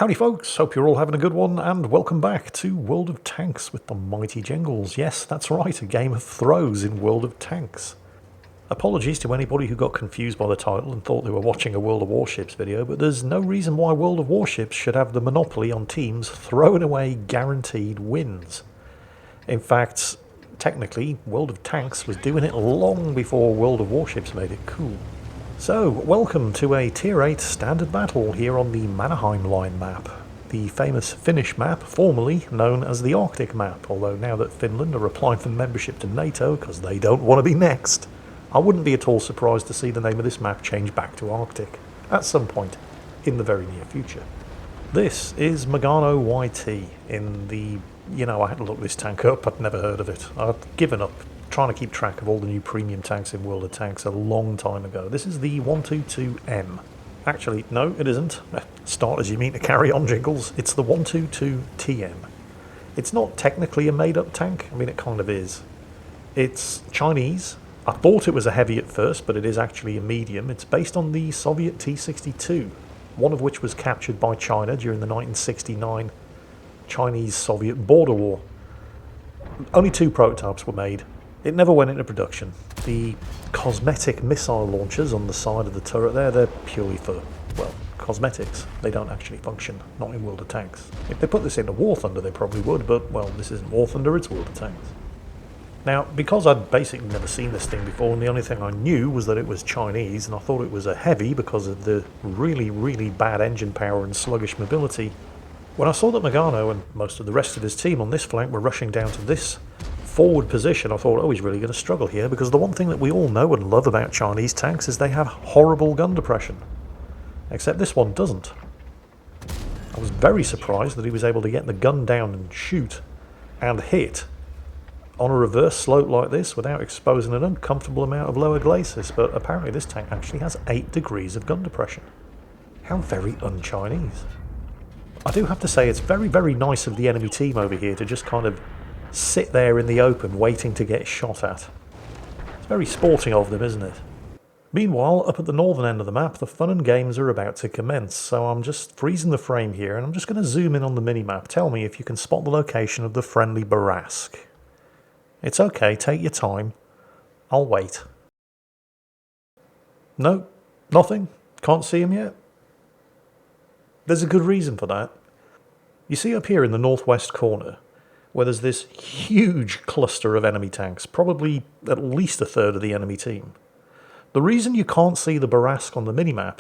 Howdy folks, hope you're all having a good one, and welcome back to World of Tanks with the mighty Jingles. Yes, that's right, a game of throws in World of Tanks. Apologies to anybody who got confused by the title and thought they were watching a World of Warships video, but there's no reason why World of Warships should have the monopoly on teams throwing away guaranteed wins. In fact, technically, World of Tanks was doing it long before World of Warships made it cool. So, welcome to a Tier 8 standard battle here on the Mannerheim Line map, the famous Finnish map, formerly known as the Arctic map, although now that Finland are applying for membership to NATO because they don't want to be next, I wouldn't be at all surprised to see the name of this map change back to Arctic at some point in the very near future. This is Megano YT in the... I had to look this tank up, I'd never heard of it. I'd given up trying to keep track of all the new premium tanks in World of Tanks a long time ago. This is the 122M. Actually, no, it isn't. Start as you mean to carry on, Jingles. It's the 122TM. It's not technically a made-up tank. I mean, it kind of is. It's Chinese. I thought it was a heavy at first, but it is actually a medium. It's based on the Soviet T-62, one of which was captured by China during the 1969 Chinese-Soviet border war. Only 2 prototypes were made. It never went into production. The cosmetic missile launchers on the side of the turret there, they're purely for, well, cosmetics. They don't actually function, not in World of Tanks. If they put this into War Thunder, they probably would, but, well, this isn't War Thunder, it's World of Tanks. Now, because I'd basically never seen this thing before, and the only thing I knew was that it was Chinese, and I thought it was a heavy because of the really, really bad engine power and sluggish mobility, when I saw that Megano and most of the rest of his team on this flank were rushing down to this forward position, I thought, oh, he's really going to struggle here, because the one thing that we all know and love about Chinese tanks is they have horrible gun depression. Except this one doesn't. I was very surprised that he was able to get the gun down and shoot and hit on a reverse slope like this without exposing an uncomfortable amount of lower glacis, but apparently this tank actually has 8 degrees of gun depression. How very un-Chinese. I do have to say it's very, very nice of the enemy team over here to just kind of sit there in the open waiting to get shot at. It's very sporting of them, isn't it? Meanwhile, up at the northern end of the map, the fun and games are about to commence, so I'm just freezing the frame here and I'm just going to zoom in on the minimap. Tell me if you can spot the location of the friendly Barask. It's okay, take your time. I'll wait. No, nothing? Can't see him yet? There's a good reason for that. You see up here in the northwest corner, where there's this huge cluster of enemy tanks, probably at least a third of the enemy team. The reason you can't see the Barask on the minimap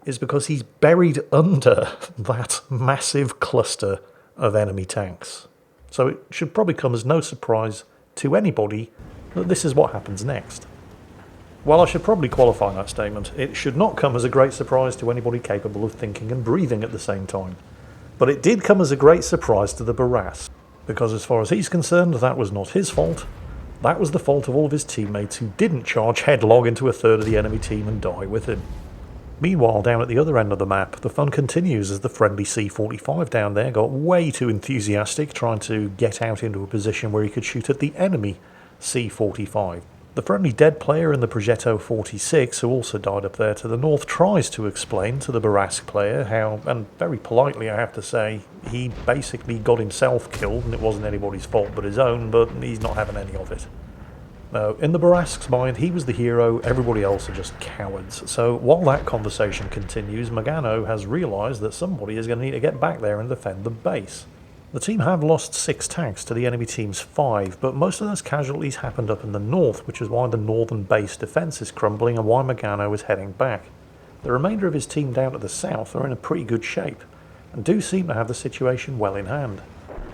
is because he's buried under that massive cluster of enemy tanks. So it should probably come as no surprise to anybody that this is what happens next. Well, I should probably qualify that statement. It should not come as a great surprise to anybody capable of thinking and breathing at the same time. But it did come as a great surprise to the Barask, because as far as he's concerned, that was not his fault. That was the fault of all of his teammates who didn't charge headlong into a third of the enemy team and die with him. Meanwhile, down at the other end of the map, the fun continues as the friendly C-45 down there got way too enthusiastic trying to get out into a position where he could shoot at the enemy C-45. The friendly dead player in the Progetto 46, who also died up there to the north, tries to explain to the Barask player how, and very politely I have to say, he basically got himself killed and it wasn't anybody's fault but his own, but he's not having any of it. No, in the Barask's mind, he was the hero, everybody else are just cowards. So while that conversation continues, Megano has realised that somebody is going to need to get back there and defend the base. The team have lost 6 tanks to the enemy team's 5, but most of those casualties happened up in the north, which is why the northern base defence is crumbling and why Megano is heading back. The remainder of his team down to the south are in a pretty good shape, and do seem to have the situation well in hand.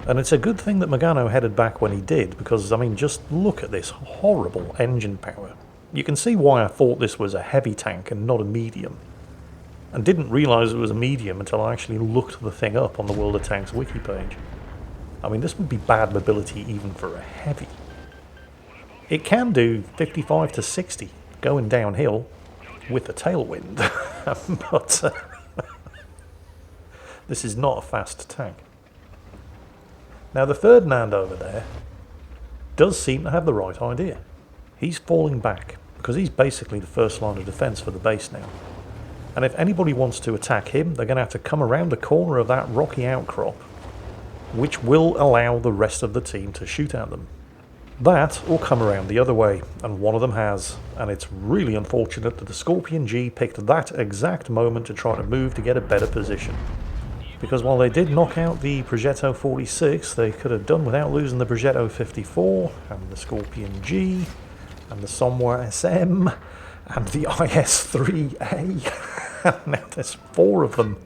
And it's a good thing that Megano headed back when he did, because, I mean, just look at this horrible engine power. You can see why I thought this was a heavy tank and not a medium. And didn't realise it was a medium until I actually looked the thing up on the World of Tanks wiki page. I mean, this would be bad mobility even for a heavy. It can do 55 to 60 going downhill with a tailwind, but this is not a fast tank. Now the Ferdinand over there does seem to have the right idea. He's falling back because he's basically the first line of defence for the base now. And if anybody wants to attack him, they're going to have to come around the corner of that rocky outcrop, which will allow the rest of the team to shoot at them. That will come around the other way, and one of them has, and it's really unfortunate that the Scorpion G picked that exact moment to try to move to get a better position. Because while they did knock out the Progetto 46, they could have done without losing the Progetto 54, and the Scorpion G, and the Somewhere SM, and the IS-3A. Now there's 4 of them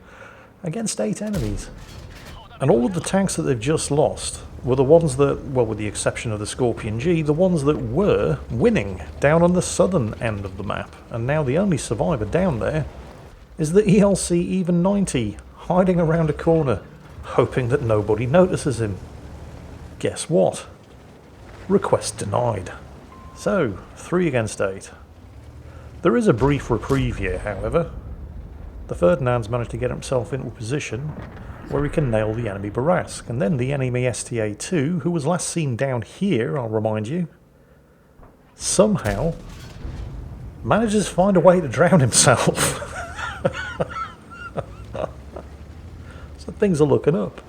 against 8 enemies. And all of the tanks that they've just lost were the ones that, well, with the exception of the Scorpion G, the ones that were winning down on the southern end of the map. And now the only survivor down there is the ELC Even 90, hiding around a corner, hoping that nobody notices him. Guess what? Request denied. So, 3 against 8. There is a brief reprieve here, however. The Ferdinand's managed to get himself into a position where he can nail the enemy Barask, and then the enemy STA-2, who was last seen down here, I'll remind you, somehow manages to find a way to drown himself. So things are looking up.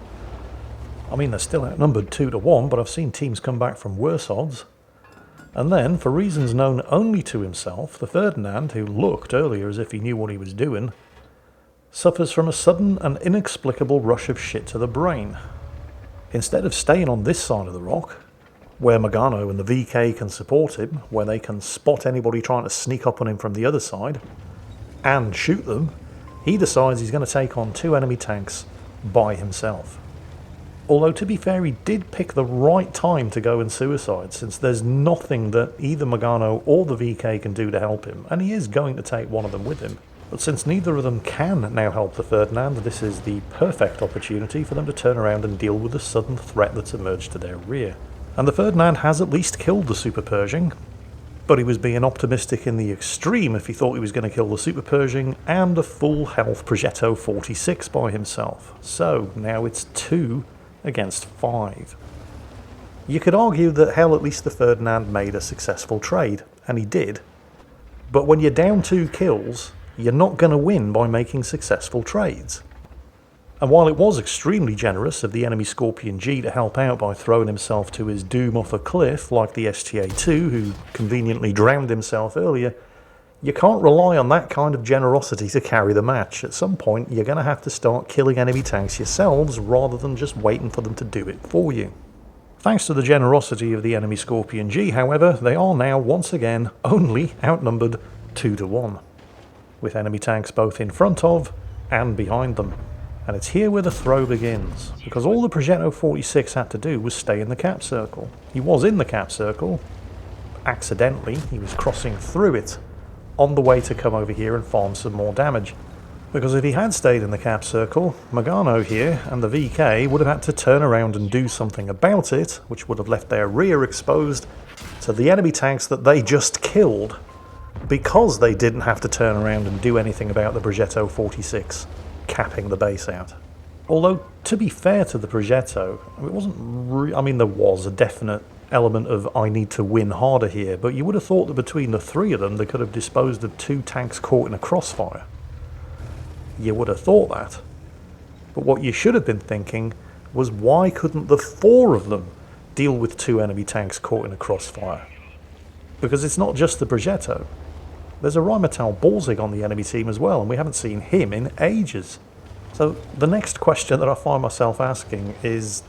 I mean, they're still outnumbered 2-1, but I've seen teams come back from worse odds. And then, for reasons known only to himself, the Ferdinand, who looked earlier as if he knew what he was doing, suffers from a sudden and inexplicable rush of shit to the brain. Instead of staying on this side of the rock, where Magano and the VK can support him, where they can spot anybody trying to sneak up on him from the other side, and shoot them, he decides he's going to take on 2 enemy tanks by himself. Although, to be fair, he did pick the right time to go and suicide, since there's nothing that either Magano or the VK can do to help him, and he is going to take one of them with him. But since neither of them can now help the Ferdinand, this is the perfect opportunity for them to turn around and deal with the sudden threat that's emerged to their rear. And the Ferdinand has at least killed the Super Pershing, but he was being optimistic in the extreme if he thought he was going to kill the Super Pershing and a full health Progetto 46 by himself. So now it's 2 against 5. You could argue that, hell, at least the Ferdinand made a successful trade, and he did. But when you're down 2 kills, you're not going to win by making successful trades. And while it was extremely generous of the enemy Scorpion G to help out by throwing himself to his doom off a cliff like the STA-2, who conveniently drowned himself earlier, you can't rely on that kind of generosity to carry the match. At some point, you're going to have to start killing enemy tanks yourselves rather than just waiting for them to do it for you. Thanks to the generosity of the enemy Scorpion G, however, they are now once again only outnumbered 2-1. With enemy tanks both in front of and behind them. And it's here where the throw begins, because all the Progetto 46 had to do was stay in the cap circle. He was in the cap circle, accidentally, he was crossing through it, on the way to come over here and farm some more damage. Because if he had stayed in the cap circle, Magano here and the VK would have had to turn around and do something about it, which would have left their rear exposed to the enemy tanks that they just killed, because they didn't have to turn around and do anything about the Progetto 46 capping the base out. Although, to be fair to the Progetto, it wasn't I mean, there was a definite element of I need to win harder here, but you would have thought that between the 3 of them they could have disposed of 2 tanks caught in a crossfire. You would have thought that. But what you should have been thinking was, why couldn't the 4 of them deal with 2 enemy tanks caught in a crossfire? Because it's not just the Progetto. There's a Rheinmetall Borzig on the enemy team as well, and we haven't seen him in ages. So the next question that I find myself asking is,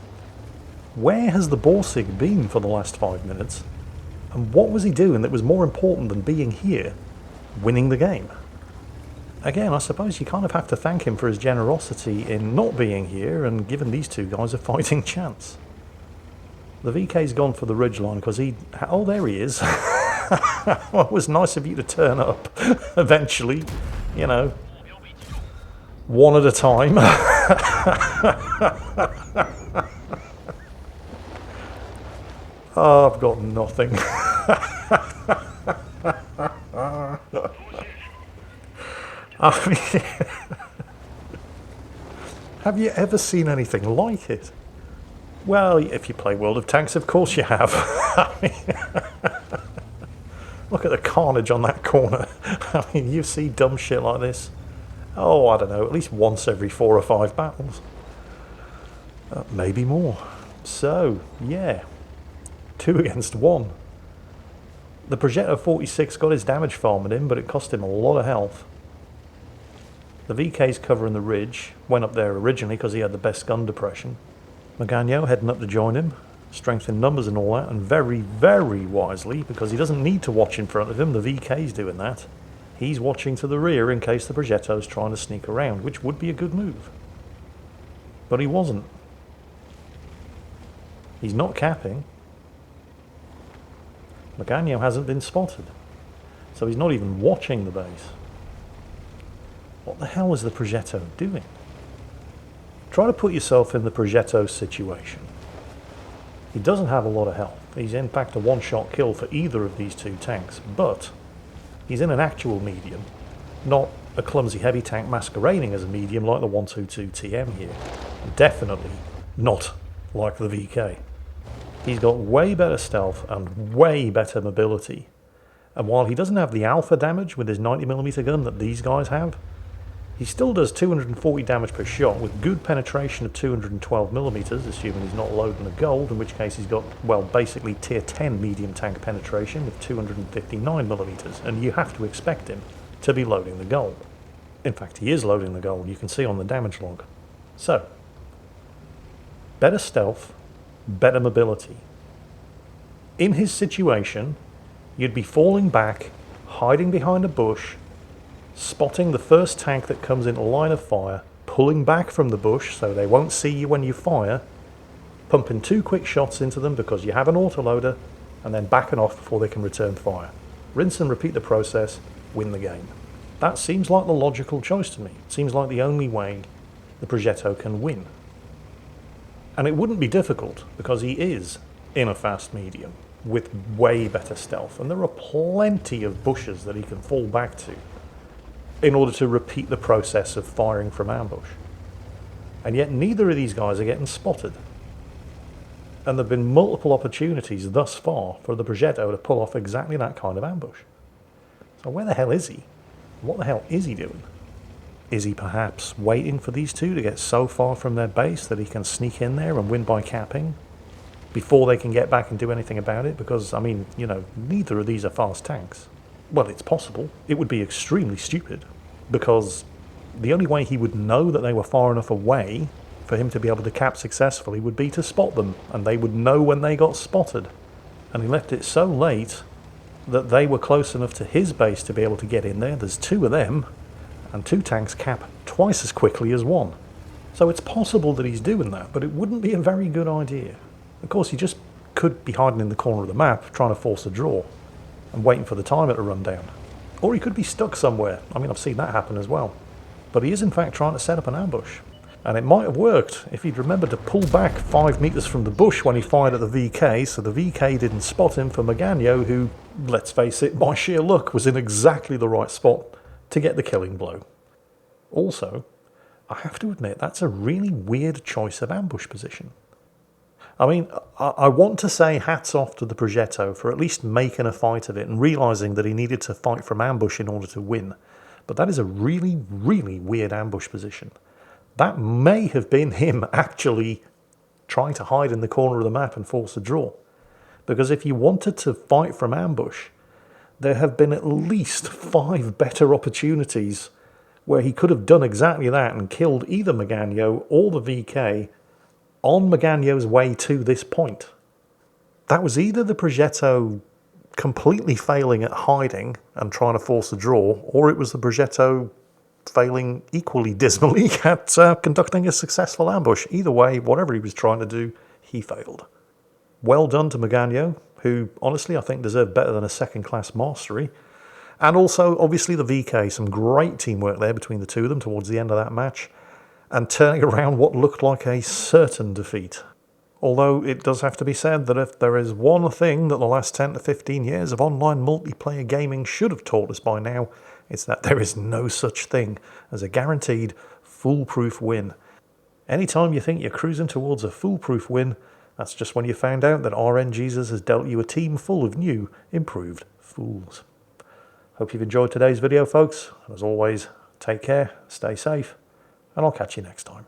where has the Borzig been for the last 5 minutes? And what was he doing that was more important than being here, winning the game? Again, I suppose you kind of have to thank him for his generosity in not being here and giving these 2 guys a fighting chance. The VK's gone for the ridgeline because he... Oh, there he is. Well, it was nice of you to turn up eventually, you know, one at a time. Oh, I've got nothing. I mean, have you ever seen anything like it? Well, if you play World of Tanks, of course you have. I mean, look at the carnage on that corner. I mean, you see dumb shit like this Oh, I don't know, at least once every 4 or 5 battles. Maybe more. So, yeah, 2 against 1. The Progetto 46 got his damage farming in, but it cost him a lot of health. The VK's covering the ridge, went up there originally because he had the best gun depression. Magano heading up to join him, strength in numbers and all that, and very, very wisely, because he doesn't need to watch in front of him, the VK's doing that. He's watching to the rear in case the Progetto's trying to sneak around, which would be a good move. But he wasn't. He's not capping. Magano hasn't been spotted, so he's not even watching the base. What the hell is the Progetto doing? Try to put yourself in the Progetto situation. He doesn't have a lot of health. He's in fact a one-shot kill for either of these 2 tanks, but he's in an actual medium, not a clumsy heavy tank masquerading as a medium like the 122 TM here. Definitely not like the VK. He's got way better stealth and way better mobility. And while he doesn't have the alpha damage with his 90mm gun that these guys have, he still does 240 damage per shot with good penetration of 212mm, assuming he's not loading the gold, in which case he's got, well, basically tier 10 medium tank penetration with 259mm, and you have to expect him to be loading the gold. In fact, he is loading the gold, you can see on the damage log. So, better stealth, better mobility. In his situation, you'd be falling back, hiding behind a bush, spotting the first tank that comes into line of fire, pulling back from the bush so they won't see you when you fire, pumping 2 quick shots into them because you have an autoloader, and then backing off before they can return fire. Rinse and repeat the process, win the game. That seems like the logical choice to me. It seems like the only way the Progetto can win. And it wouldn't be difficult because he is in a fast medium with way better stealth, and there are plenty of bushes that he can fall back to in order to repeat the process of firing from ambush. And yet neither of these guys are getting spotted. And there have been multiple opportunities thus far for the Progetto to pull off exactly that kind of ambush. So where the hell is he? What the hell is he doing? Is he perhaps waiting for these 2 to get so far from their base that he can sneak in there and win by capping before they can get back and do anything about it? Because, I mean, you know, neither of these are fast tanks. Well, it's possible. It would be extremely stupid, because the only way he would know that they were far enough away for him to be able to cap successfully would be to spot them, and they would know when they got spotted. And he left it so late that they were close enough to his base to be able to get in there. There's 2 of them, and 2 tanks cap twice as quickly as 1. So it's possible that he's doing that, but it wouldn't be a very good idea. Of course, he just could be hiding in the corner of the map trying to force a draw and waiting for the timer to run down. Or he could be stuck somewhere. I mean, I've seen that happen as well. But he is in fact trying to set up an ambush. And it might have worked if he'd remembered to pull back 5 meters from the bush when he fired at the VK, so the VK didn't spot him for Magano, who, let's face it, by sheer luck was in exactly the right spot to get the killing blow. Also, I have to admit, that's a really weird choice of ambush position. I mean, I want to say hats off to the Progetto for at least making a fight of it and realising that he needed to fight from ambush in order to win. But that is a really, really weird ambush position. That may have been him actually trying to hide in the corner of the map and force a draw. Because if you wanted to fight from ambush, there have been at least 5 better opportunities where he could have done exactly that and killed either Magano or the VK on Magano's way to this point. That was either the Progetto completely failing at hiding and trying to force a draw, or it was the Progetto failing equally dismally at conducting a successful ambush. Either way, whatever he was trying to do, he failed. Well done to Magano, who honestly I think deserved better than a second-class mastery. And also, obviously, the VK, some great teamwork there between the 2 of them towards the end of that match, and turning around what looked like a certain defeat. Although it does have to be said that if there is one thing that the last 10 to 15 years of online multiplayer gaming should have taught us by now, it's that there is no such thing as a guaranteed foolproof win. Anytime you think you're cruising towards a foolproof win, that's just when you found out that RNGesus has dealt you a team full of new, improved fools. Hope you've enjoyed today's video, folks. As always, Take care, stay safe, and I'll catch you next time.